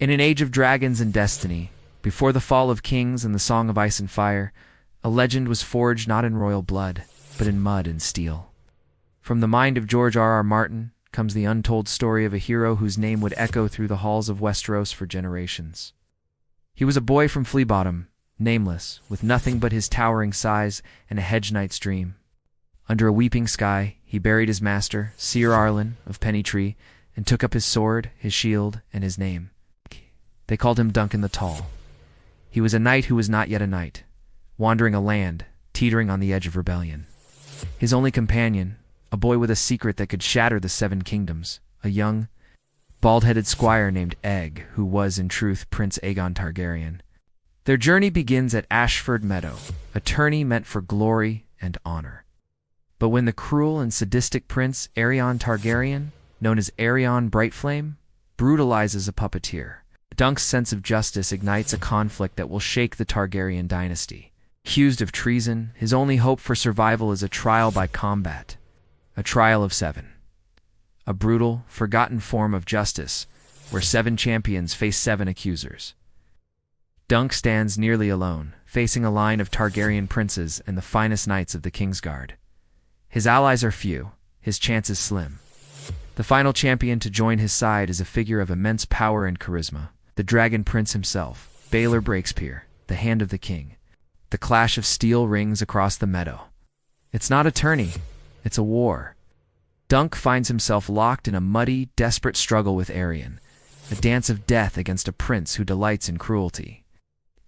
In an age of dragons and destiny, before the fall of kings and the song of ice and fire, a legend was forged not in royal blood, but in mud and steel. From the mind of George R.R. Martin comes the untold story of a hero whose name would echo through the halls of Westeros for generations. He was a boy from Flea Bottom, nameless, with nothing but his towering size and a hedge knight's dream. Under a weeping sky, he buried his master, Seer Arlen of Pennytree, and took up his sword, his shield, and his name. They called him Duncan the Tall. He was a knight who was not yet a knight, wandering a land, teetering on the edge of rebellion. His only companion, a boy with a secret that could shatter the Seven Kingdoms, a young, bald-headed squire named Egg, who was, in truth, Prince Aegon Targaryen. Their journey begins at Ashford Meadow, a tourney meant for glory and honor. But when the cruel and sadistic Prince Aerion Targaryen, known as Aerion Brightflame, brutalizes a puppeteer, Dunk's sense of justice ignites a conflict that will shake the Targaryen dynasty. Accused of treason, his only hope for survival is a trial by combat, a trial of 7. A brutal, forgotten form of justice, where 7 champions face 7 accusers. Dunk stands nearly alone, facing a line of Targaryen princes and the finest knights of the Kingsguard. His allies are few, his chances slim. The final champion to join his side is a figure of immense power and charisma, the Dragon Prince himself, Baelor Breakspear, the Hand of the King. The clash of steel rings across the meadow. It's not a tourney, it's a war. Dunk finds himself locked in a muddy, desperate struggle with Aerion, a dance of death against a prince who delights in cruelty.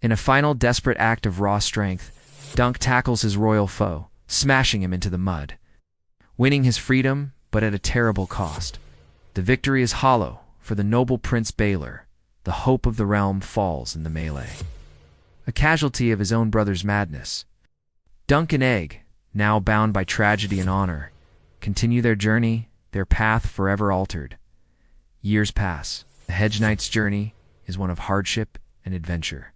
In a final desperate act of raw strength, Dunk tackles his royal foe, smashing him into the mud. Winning his freedom, but at a terrible cost. The victory is hollow, for the noble Prince Baelor, the hope of the realm, falls in the melee. A casualty of his own brother's madness. Dunk and Egg, now bound by tragedy and honor, continue their journey, their path forever altered. Years pass. The Hedge Knight's journey is one of hardship and adventure.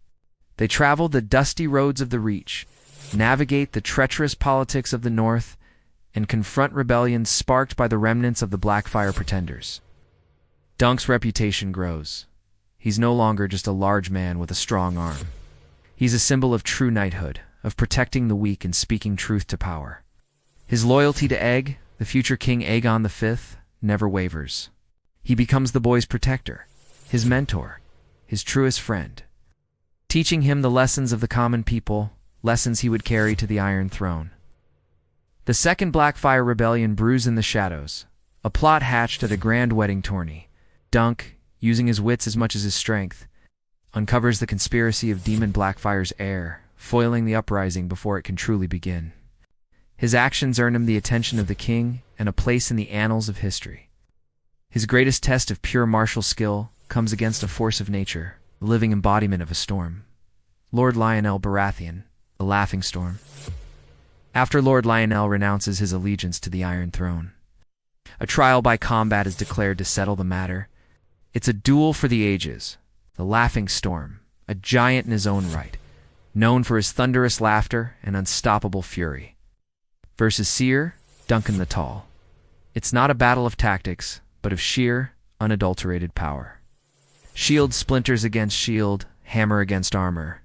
They travel the dusty roads of the Reach, navigate the treacherous politics of the North, and confront rebellions sparked by the remnants of the Blackfire pretenders. Dunk's reputation grows. He's no longer just a large man with a strong arm. He's a symbol of true knighthood, of protecting the weak and speaking truth to power. His loyalty to Egg, the future King Aegon V, never wavers. He becomes the boy's protector, his mentor, his truest friend, teaching him the lessons of the common people, lessons he would carry to the Iron Throne. The Second Blackfire Rebellion brews in the shadows, a plot hatched at a grand wedding tourney. Dunk, using his wits as much as his strength, uncovers the conspiracy of Demon Blackfire's heir, foiling the uprising before it can truly begin. His actions earn him the attention of the king and a place in the annals of history. His greatest test of pure martial skill comes against a force of nature, the living embodiment of a storm. Lord Lionel Baratheon, the Laughing Storm. After Lord Lionel renounces his allegiance to the Iron Throne, a trial by combat is declared to settle the matter. It's a duel for the ages. The Laughing Storm, a giant in his own right, known for his thunderous laughter and unstoppable fury, versus Seer, Duncan the Tall. It's not a battle of tactics, but of sheer, unadulterated power. Shield splinters against shield, hammer against armor.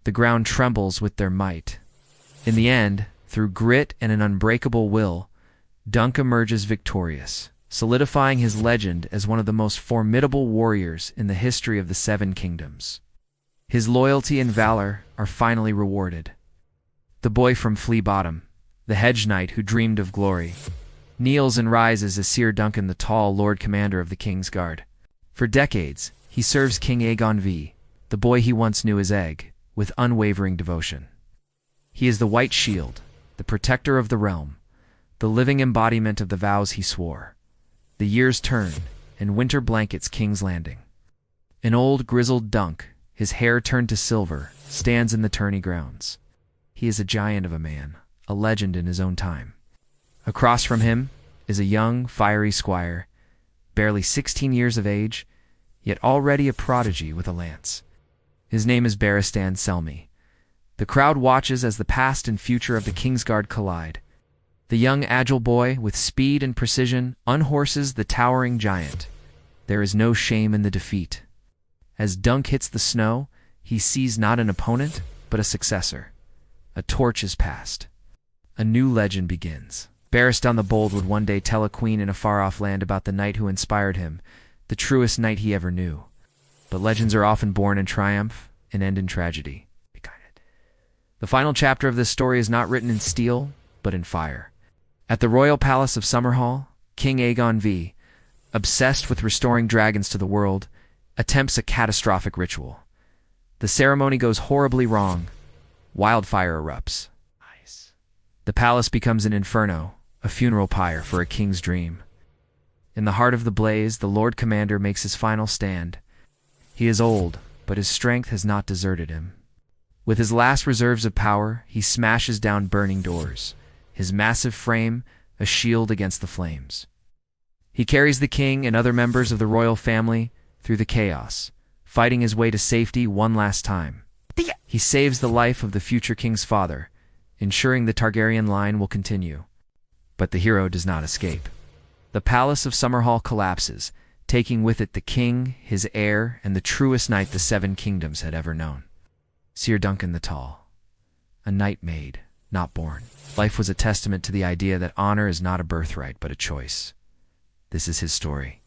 The ground trembles with their might. In the end, through grit and an unbreakable will, Dunk emerges victorious, solidifying his legend as one of the most formidable warriors in the history of the Seven Kingdoms. His loyalty and valor are finally rewarded. The boy from Flea Bottom, the hedge knight who dreamed of glory, kneels and rises as Seer Duncan the Tall, Lord Commander of the Kingsguard. For decades, he serves King Aegon V, the boy he once knew as Egg, with unwavering devotion. He is the White Shield, the protector of the realm, the living embodiment of the vows he swore. The years turn, and winter blankets King's Landing. An old, grizzled Dunk, his hair turned to silver, stands in the tourney grounds. He is a giant of a man, a legend in his own time. Across from him is a young, fiery squire, barely 16 years of age, yet already a prodigy with a lance. His name is Barristan Selmy. The crowd watches as the past and future of the Kingsguard collide. The young, agile boy, with speed and precision, unhorses the towering giant. There is no shame in the defeat. As Dunk hits the snow, he sees not an opponent, but a successor. A torch is passed. A new legend begins. Barristan the Bold would one day tell a queen in a far-off land about the knight who inspired him, the truest knight he ever knew. But legends are often born in triumph and end in tragedy. The final chapter of this story is not written in steel, but in fire. At the royal palace of Summerhall, King Aegon V, obsessed with restoring dragons to the world, attempts a catastrophic ritual. The ceremony goes horribly wrong. Wildfire erupts. The palace becomes an inferno, a funeral pyre for a king's dream. In the heart of the blaze, the Lord Commander makes his final stand. He is old, but his strength has not deserted him. With his last reserves of power, he smashes down burning doors, his massive frame a shield against the flames. He carries the king and other members of the royal family through the chaos, fighting his way to safety one last time. He saves the life of the future king's father, ensuring the Targaryen line will continue. But the hero does not escape. The palace of Summerhall collapses, taking with it the king, his heir, and the truest knight the Seven Kingdoms had ever known. Sir Duncan the Tall. A knight made, not born. Life was a testament to the idea that honor is not a birthright but a choice. This is his story.